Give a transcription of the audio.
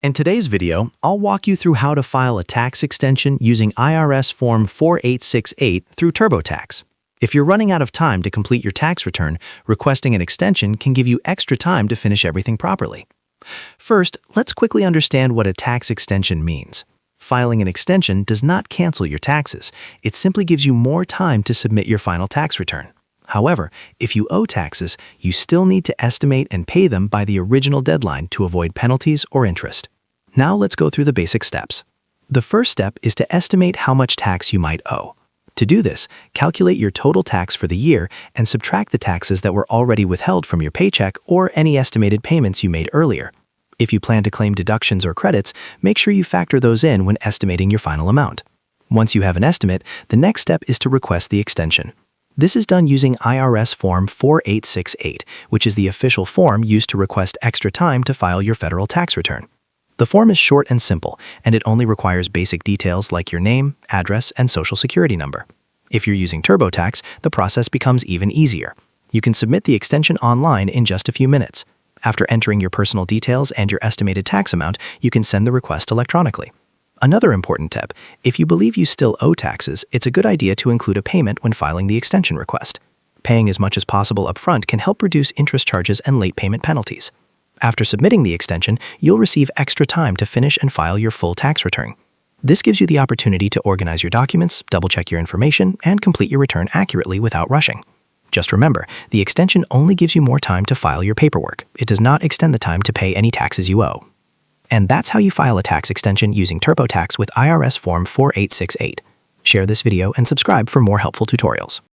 In today's video, I'll walk you through how to file a tax extension using IRS Form 4868 through Turbotax. If you're running out of time to complete your tax return, requesting an extension can give you extra time to finish everything properly. First, let's quickly understand what a tax extension means. Filing an extension does not cancel your taxes. It simply gives you more time to submit your final tax return. However, if you owe taxes, you still need to estimate and pay them by the original deadline to avoid penalties or interest. Now let's go through the basic steps. The first step is to estimate how much tax you might owe. To do this, calculate your total tax for the year and subtract the taxes that were already withheld from your paycheck or any estimated payments you made earlier. If you plan to claim deductions or credits, make sure you factor those in when estimating your final amount. Once you have an estimate, the next step is to request the extension. This is done using IRS Form 4868, which is the official form used to request extra time to file your federal tax return. The form is short and simple, and it only requires basic details like your name, address, and social security number. If you're using TurboTax, the process becomes even easier. You can submit the extension online in just a few minutes. After entering your personal details and your estimated tax amount, you can send the request electronically. Another important tip, if you believe you still owe taxes, it's a good idea to include a payment when filing the extension request. Paying as much as possible upfront can help reduce interest charges and late payment penalties. After submitting the extension, you'll receive extra time to finish and file your full tax return. This gives you the opportunity to organize your documents, double-check your information, and complete your return accurately without rushing. Just remember, the extension only gives you more time to file your paperwork. It does not extend the time to pay any taxes you owe. And that's how you file a tax extension using TurboTax with IRS Form 4868. Share this video and subscribe for more helpful tutorials.